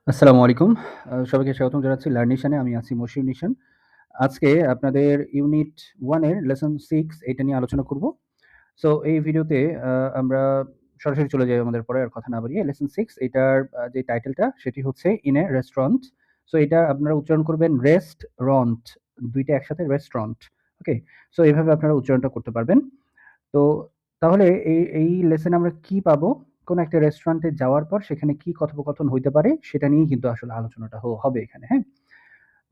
আসসালামু আলাইকুম। সবাইকে স্বাগতম জানাচ্ছি লার্ন নিশানে। আমি আছি মশিউর নিশান। আজকে আপনাদের ইউনিট 1 এর লেসন 6 এটা নিয়ে আলোচনা করব। সো এই ভিডিওতে আমরা সরাসরি চলে যাই আমাদের পড়ায় আর কথা না বাড়িয়ে। লেসন 6 এটার যে টাইটেলটা সেটি হচ্ছে 'ইন এ রেস্টুরেন্ট'। সো এটা আপনারা উচ্চারণ করবেন রেস্টরন্ট ২ টা একসাথে রেস্টুরেন্ট। ওকে? সো এভাবে আপনারা উচ্চারণটা করতে পারবেন। তো তাহলে এই লেসনে আমরা কি পাবো? কোন একটা রেস্টুরেন্টে যাওয়ার পর সেখানে কি কথোপকথন হইতে পারে সেটা নিয়েই কিন্তু আসলে আলোচনাটা হবে এখানে, হ্যাঁ?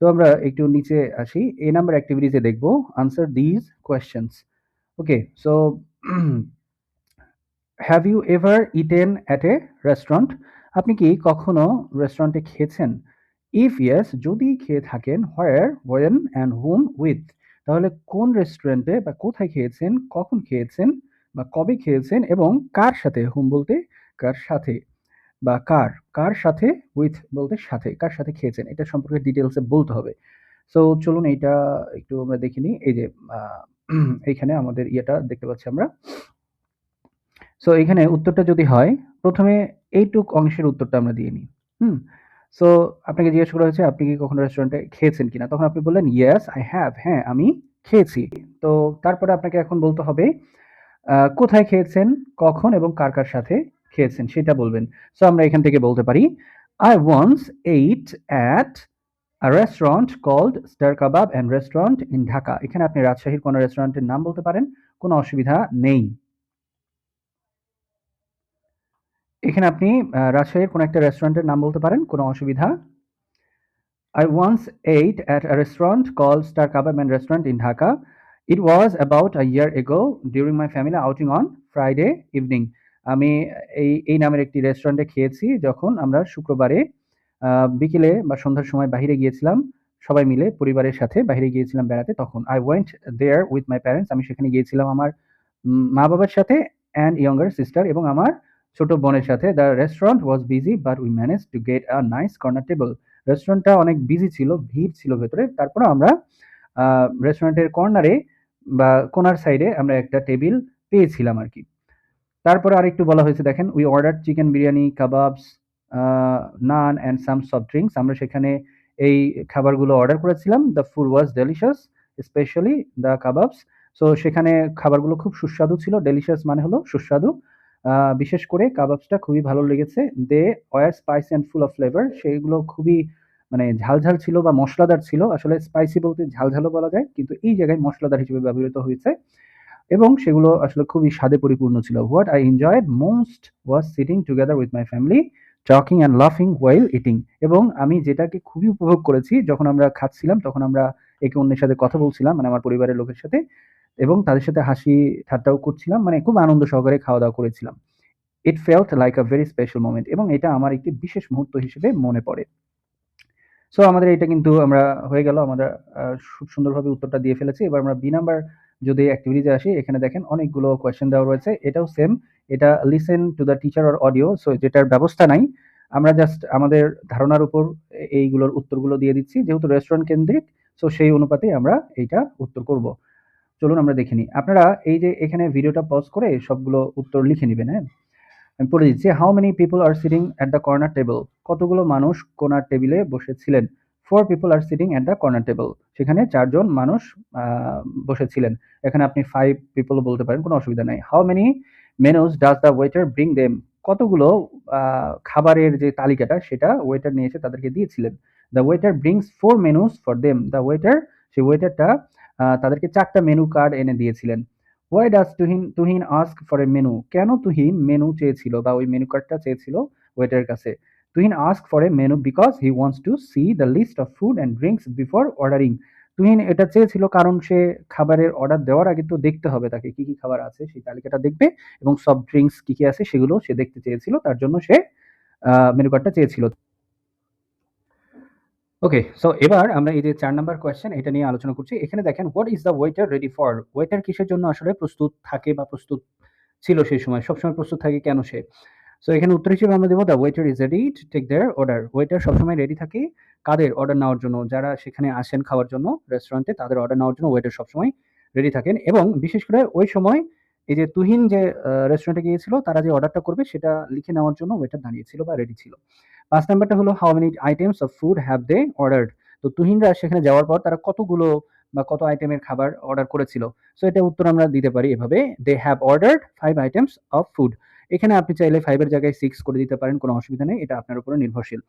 তো আমরা একটু নিচে আসি। A নাম্বার এক্টিভিটিস এ দেখব answer this questions. Okay, so have you ever eaten at a restaurant? আপনি কি কখনো রেস্টুরেন্টে খেয়েছেন? ইফ ইয়েস, যদি খেয়ে থাকেন হোয়ার, ওয়েন অ্যান্ড হুম উইথ? তাহলে কোন রেস্টুরেন্টে বা কোথায় খেয়েছেন, কখন খেয়েছেন বা কবে খেয়েছেন এবং কার সাথে? হুম বলতে কার সাথে বা কার সাথে, উইথ বলতে সাথে, কার সাথে খেয়েছেন এটা সম্পর্কে ডিটেইলসে বলতে হবে। সো চলুন এইটা একটু আমরা দেখে নিই। এই যে আ এইখানে আমাদের ইয়েটা দেখতে পাচ্ছি আমরা। সো এখানে উত্তরটা যদি হয়, ১ম এ এইটুক অংশের উত্তরটা আমরা দিয়ে নিই। হুম? সো আপনাকে জিজ্ঞেস করা হয়েছে, "আপনি কি কখনো রেস্টুরেন্টে খেয়েছেন কিনা?" তখন আপনি বললেন, "ইয়েস, আই হ্যাভ" হ্যাঁ, আমি খেয়েছি। তো তারপরে আপনাকে এখন বলতে হবে কোথায় খেয়েছেন, কখন এবং কার সাথে খেয়েছেন সেটা বলবেন। সো আমরা এখান থেকে বলতে পারি, "I once ate at a restaurant called Star Kebab and Restaurant in Dhaka" এখানে আপনি রাজশাহীর কোনো রেস্টুরেন্টের নাম বলতে পারেন, কোনো অসুবিধা নেই। এখানে আপনি রাজশাহীর কোনো একটা রেস্টুরেন্টের নাম বলতে পারেন, কোনো অসুবিধা I once ate at a restaurant called Star Kebab and Restaurant in Dhaka. It was about a year ago during my family outing on Friday evening. আমি এই নামের একটি রেস্টুরেন্টে খেয়েছি যখন আমরা শুক্রবারে বিকেলে বা সন্ধ্যার সময় বাহিরে গিয়েছিলাম। সবাই মিলে পরিবারের সাথে বাহিরে গিয়েছিলাম বেড়াতে তখন। I went there with my parents. আমি সেখানে গিয়েছিলাম আমার মা-বাবার সাথে and younger sister এবং আমার ছোট বোনের সাথে। The restaurant was busy but we managed to get a nice corner table. রেস্টুরেন্টটা অনেক বিজি ছিল, ভিড় ছিল ভেতরে। তারপরেও আমরা আ রেস্টুরেন্টের কর্নারে বা কোণার সাইডে আমরা একটা টেবিল পেয়েছিলাম আরকি। তারপরে আরেকটু বলা হয়েছে দেখেন, "We ordered chicken biryani, kebabs, a naan and some soft drinks" আমরা সেখানে এই খাবারগুলো অর্ডার করেছিলাম। "The food was delicious, especially the kebabs" so সেখানে খাবারগুলো খুব সুস্বাদু ছিল। ডেলিশিয়াস মানে হলো সুস্বাদু। আ বিশেষ করে কাবাবসটা খুবই ভালো লেগেছে। "They were spicy and full of flavor" সেগুলো খুবই মানে ঝাল ছিল বা মসলাদার ছিল। আসলে স্পাইসি বলতে ঝালও বলা যায়। কিন্তু এই জায়গায় মসলাদার হিসেবে ব্যবহৃত হয়েছে। এবং সেগুলো আসলে খুবই স্বাদে পরিপূর্ণ ছিল। What I enjoyed most was sitting together with my family, talking and laughing while eating এবং আমি যেটাকে খুবই উপভোগ করেছি যখন আমরা খাচ্ছিলাম তখন আমরা একে অন্যের সাথে কথা বলছিলাম মানে আমার পরিবারের লোকের সাথে এবং তাদের সাথে হাসি ঠাট্টাও করছিলাম। মানে খুব আনন্দ সহকারে খাওয়া-দাওয়া করেছিলাম। It felt like a very special moment এবং এটা আমার একটি বিশেষ মুহূর্ত হিসেবে মনে পড়ে। সো আমাদের এটা কিন্তু আমরা হয়ে গেল। আমরা খুব সুন্দরভাবে উত্তরটা দিয়ে ফেলেছি। এবার আমরা বি নাম্বার যদি এক্টিভিটিস এ আসি, এখানে দেখেন অনেকগুলো কোয়েশ্চেন দেওয়া রয়েছে। এটাও সেম। এটা listen to the teacher or audio. So যেটার ব্যবস্থা নাই। আমরা জাস্ট আমাদের ধারণার উপর এইগুলোর উত্তরগুলো দিয়ে দিচ্ছি। যেহেতু রেস্টুরেন্ট কেন্দ্রিক, সো সেই অনুপাতেই আমরা এইটা উত্তর করব। চলুন আমরা দেখে নিই। আপনারা এই যে এখানে ভিডিওটা পজ করে সবগুলো উত্তর লিখে নিবেন, হ্যাঁ? আমি পড়ে দিচ্ছি। How many people are sitting at the corner table? কতগুলো মানুষ কোণার টেবিলে বসেছিলেন? 4 people are sitting at the corner table. সেখানে ৪ জন মানুষ আ বসেছিলেন। এখানে আপনি 5 পিপল ও বলতে পারেন, কোনো অসুবিধা নাই। How many menus does the waiter bring them? কতগুলো আ খাবারের যে তালিকাটা সেটা ওয়েটার নিয়ে এসে তাদেরকে দিয়েছিলেন। The waiter brings 4 menus for them. The waiter সেই ওয়েটারটা তাদেরকে ৪ টা মেনু কার্ড এনে দিয়েছিলেন। Why does Tuhin ask for a menu? কেন তুহিন মেনু চেয়েছিল বা ওই মেনু কার্ডটা চেয়েছিল ওয়েটারের কাছে? Tuhin ask for a menu because he wants to see the list of food and drinks before ordering. Tuhin এটা চেয়েছিল কারণ সে খাবারের অর্ডার দেওয়ার আগে তো দেখতে হবে তাকে কি খাবার আছে সেই তালিকাটা দেখবে এবং সফট ড্রিংকস কি আছে সেগুলো সে দেখতে চেয়েছিল। তার জন্য সে মেনু কার্ডটা চেয়েছিল। ওকে, সো এবার আমরা এই যে ৪ নাম্বার কোয়েশ্চেন এটা নিয়ে আলোচনা করছি। এখানে দেখেন what is the waiter ready for? Waiter কিসের জন্য আসলে প্রস্তুত থাকে বা প্রস্তুত ছিল সেই সময়? সবসময় প্রস্তুত থাকে কেন সে? সো এখানে উত্তর হিসেবে আমরা দেব the waiter is ready to take their order. Waiter সবসময় রেডি থাকে কাদের? অর্ডার নেওয়ার জন্য। যারা সেখানে আসেন খাওয়ার জন্য রেস্টুরেন্টে তাদের অর্ডার নেওয়ার জন্য ওয়েটার সবসময় রেডি থাকেন এবং বিশেষ করে ওই সময় এই যে তুহিন যে রেস্টুরেন্টে গিয়েছিল তারা যে অর্ডারটা করবে সেটা লিখে নেওয়ার জন্য ওয়েটার দাঁড়িয়ে ছিল বা রেডি ছিল। 5 নাম্বারটা হলো how many items of food have they ordered. তো তুহিনরা সেখানে যাওয়ার পর তারা কতগুলো বা কত আইটেমের খাবার অর্ডার করেছিল। সো এটা উত্তর আমরা দিতে পারি এভাবে, they have ordered 5 items of food. এখানে আপনি চাইলে 5 এর জায়গায় 6 করে দিতে পারেন, কোনো অসুবিধা নেই, এটা আপনার উপরে নির্ভরশীল।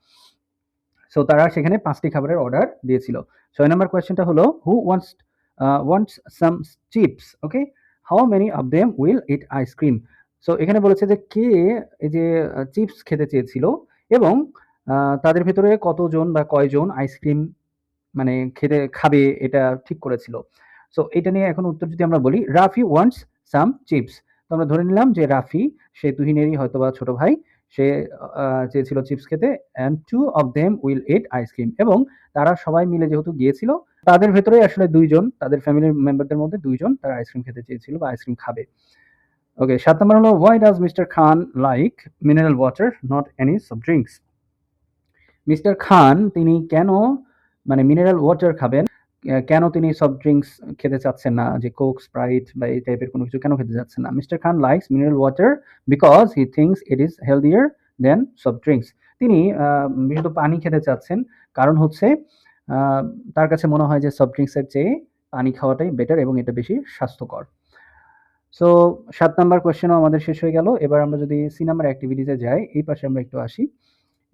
সো তারা সেখানে 5টি খাবারের অর্ডার দিয়েছিল। 6 নাম্বার কোয়েশ্চেনটা হলো who wants some chips, okay, how many of them will eat ice cream. So এখানে বলেছে যে কে এই যে চিপস খেতে চেয়েছিল এবং তাদের ভেতরে কতজন বা কয়জন আইসক্রিম মানে খাবে এটা ঠিক করেছিল। সো এটা নিয়ে এখন উত্তর যদি আমরা বলি, রাফি ওয়ান্টস সাম চিপস। তো আমরা ধরে নিলাম যে রাফি সে তুহিনেরই হয়তোবা ছোট ভাই, সে চেয়েছিল চিপস খেতে, and two of them will eat ice cream, এবং তারা সবাই মিলে যেহেতু গিয়েছিল তাদের ভেতরে আসলে দুইজন, তাদের ফ্যামিলির মেম্বারদের মধ্যে দুইজন তারা আইসক্রিম খেতে চেয়েছিল বা আইসক্রিম খাবে। ওকে, 7 নম্বর হলো why does Mr Khan like mineral water not any soft drinks. Mr Khan তিনি কেন মানে মিনারেল ওয়াটার খাবেন, কেন তিনি সফট ড্রিঙ্কস খেতে চাচ্ছেন না, যে কোক, স্প্রাইট বা এই টাইপের কোনো কিছু কেন খেতে চাচ্ছেন না। Mister Khan likes mineral water because he thinks it is healthier than soft drinks. তিনি বিশুদ্ধ পানি খেতে চাচ্ছেন, কারণ হচ্ছে তার কাছে মনে হয় যে সফট ড্রিঙ্কসের চেয়ে পানি খাওয়াটাই বেটার এবং এটা বেশি স্বাস্থ্যকর। সো 7 নাম্বার কোয়েশ্চেনও আমাদের শেষ হয়ে গেল। এবার আমরা যদি সি নাম্বার অ্যাক্টিভিটিসে যাই, এই পাশে আমরা একটু আসি।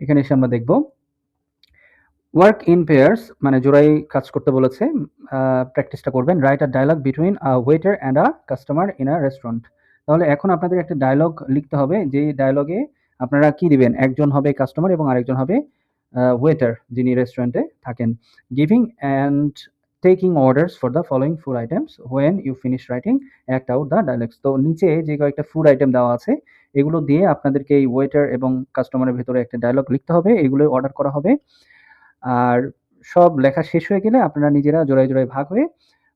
এখানে এসে আমরা দেখব ওয়ার্ক ইন পেয়ার্স, মানে জোড়াই কাজ করতে বলেছে। প্র্যাকটিসটা করবেন। Write a dialogue between a waiter and a customer in a restaurant. তাহলে এখন আপনাদের একটা ডায়ালগ লিখতে হবে, যে ডায়ালগে আপনারা কি দিবেন, একজন হবে কাস্টমার এবং আরেকজন হবে ওয়েটার যিনি রেস্টুরেন্টে থাকেন। Giving and taking orders for the following food items when you finish writing act out the dialogues. তো নিচে যে কয়েকটা ফুড আইটেম দেওয়া আছে এগুলো দিয়ে আপনাদেরকে এই ওয়েটার এবং কাস্টমারের ভেতরে একটা ডায়ালগ লিখতে হবে, এগুলো অর্ডার করা হবে। আর সব লেখা শেষ হয়ে গেলে আপনারা নিজেরা জোড়ায় জোড়ায় ভাগ হয়ে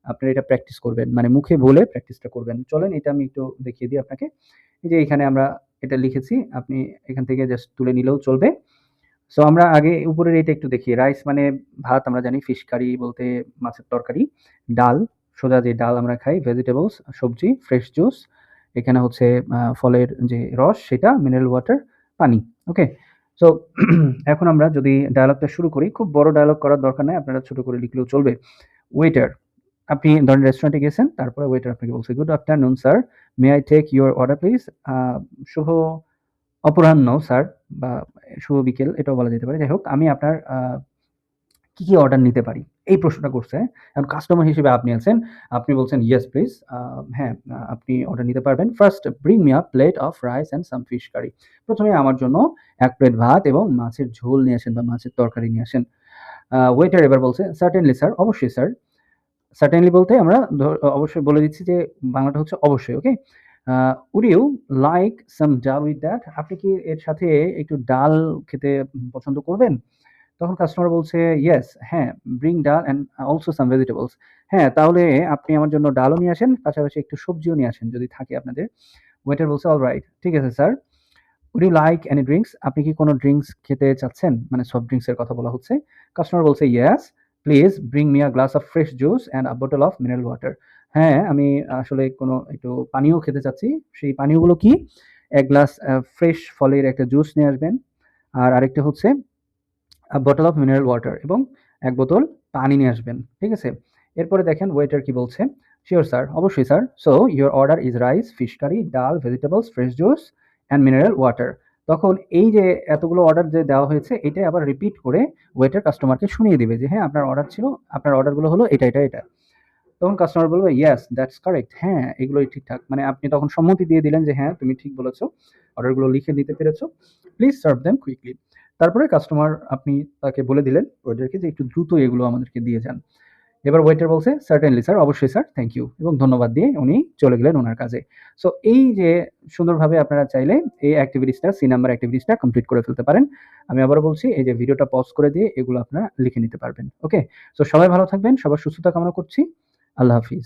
আপনারা এটা প্র্যাকটিস করবেন, মানে মুখে বলে প্র্যাকটিসটা করবেন। চলেন এটা আমি একটু দেখিয়ে দিই আপনাকে। এই যে এখানে আমরা এটা লিখেছি, আপনি এখান থেকে জাস্ট তুলে নিলেও চলবে। সো আমরা আগে উপরের এটা একটু দেখি। রাইস মানে ভাত, আমরা জানি। ফিশ কারি বলতে মাছের তরকারি। ডাল, সোজা যে ডাল আমরা খাই। ভেজিটেবলস সবজি। ফ্রেশ জুস, এখানে হচ্ছে ফলের যে রস সেটা। মিনারেল ওয়াটার পানি। ওকে, সো এখন আমরা যদি ডায়ালগটা শুরু করি, খুব বড় ডায়ালগ করার দরকার নাই, আপনারা ছোট করে লিখলেও চলবে। ওয়েটার, আপনি ধরেন রেস্টুরেন্টে গেছেন, তারপরে ওয়েটার আপনাকে বলছে good afternoon sir, may I take your order please. শুভ অপরাহ্ন স্যার, বা শুভ বিকেল এটাও বলা যেতে পারে। যাই হোক, আমি আপনার কি, কি অর্ডার নিতে পারি? এই প্রশ্নটা করছে। এখন কাস্টমার হিসেবে আপনি আছেন। আপনি বলছেন ইয়েস প্লিজ। হ্যাঁ, আপনি অর্ডার নিতে পারবেন। First bring me a plate of rice and some fish curry. প্রথমে আমার জন্য 1 প্লেট ভাত এবং মাছের ঝোল নিয়ে আসেন বা মাছের তরকারি নিয়ে আসেন। ওয়েটার এবার বলছে সার্টেনলি স্যার, অবশ্যই স্যার। সার্টেনলি বলতে আমরা অবশ্যই বলে দিচ্ছি যে বাংলাটা হচ্ছে অবশ্যই। ওকে, উড ইউ লাইক সাম ডাল উইথ দ্যাট? আপনি কি এর সাথে একটু ডাল খেতে পছন্দ করবেন? তখন কাস্টমার বলছে ইয়েস, হ্যাঁ, ব্রিং ডাল অ্যান্ড অলসো সাম ভেজিটেবলস। হ্যাঁ, তাহলে আপনি আমার জন্য ডালও নিয়ে আসেন, পাশাপাশি একটু সবজিও নিয়ে আসেন যদি থাকে আপনাদের। ওয়েটার বলছে অলরাইট, ঠিক আছে sir. Would you like any drinks? আপনি কি কোনো ড্রিংকস খেতে চাচ্ছেন? মানে সফট ড্রিংকস এর কথা বলা হচ্ছে। কাস্টমার বলছে yes, please bring me a glass of fresh juice and a bottle of mineral water. হ্যাঁ, আমি আসলে কোনো একটু পানীয় খেতে চাচ্ছি। সেই পানীয়গুলো কি? 1 গ্লাস ফ্রেশ ফলের একটা জুস নিয়ে আসবেন। আর আরেকটা হচ্ছে বটল অফ মিনারেল ওয়াটার, এবং 1 বোতল পানি নিয়ে আসবেন। ঠিক আছে? এরপরে দেখেন ওয়েটার কি বলছে। শিওর স্যার, অবশ্যই স্যার। So your order is rice, fish curry, dal, vegetables, fresh juice and mineral water. তখন এই যে এতগুলো অর্ডার যে দেওয়া হয়েছে এটাই আবার রিপিট করে ওয়েটার কাস্টমারকে শুনিয়ে দিবে যে হ্যাঁ, আপনার অর্ডার ছিল, আপনার অর্ডারগুলো হলো এটা, এটা, এটা। তখন কাস্টমার বলবে ইয়েস দ্যাটস কারেক্ট, হ্যাঁ এগুলোই ঠিকঠাক। মানে আপনি তখন সম্মতি দিয়ে দিলেন যে হ্যাঁ তুমি ঠিক বলেছো, অর্ডারগুলো লিখে নিতে পেরেছো, প্লিজ সার্ভ দেম কুইকলি। তারপরে কাস্টমার আপনি তাকে বলে দিলেন ওয়েটারকে যে একটু দ্রুত এগুলো আমাদেরকে দিয়ে যান। এবার ওয়েটার বলছে সার্টেনলি স্যার, অবশ্যই স্যার, থ্যাংক ইউ, এবং ধন্যবাদ দিয়ে উনি চলে গেলেন ওনার কাজে। সো এই যে সুন্দরভাবে আপনারা চাইলে এই অ্যাক্টিভিটিসটা, সি নাম্বার অ্যাক্টিভিটিসটা কমপ্লিট করে ফেলতে পারেন। আমি আবারও বলছি, এই যে ভিডিওটা পজ করে দিয়ে এগুলো আপনারা লিখে নিতে পারবেন। ওকে, সো সবাই ভালো থাকবেন, সবার সুস্থতা কামনা করছি। আল্লাহ হাফিজ।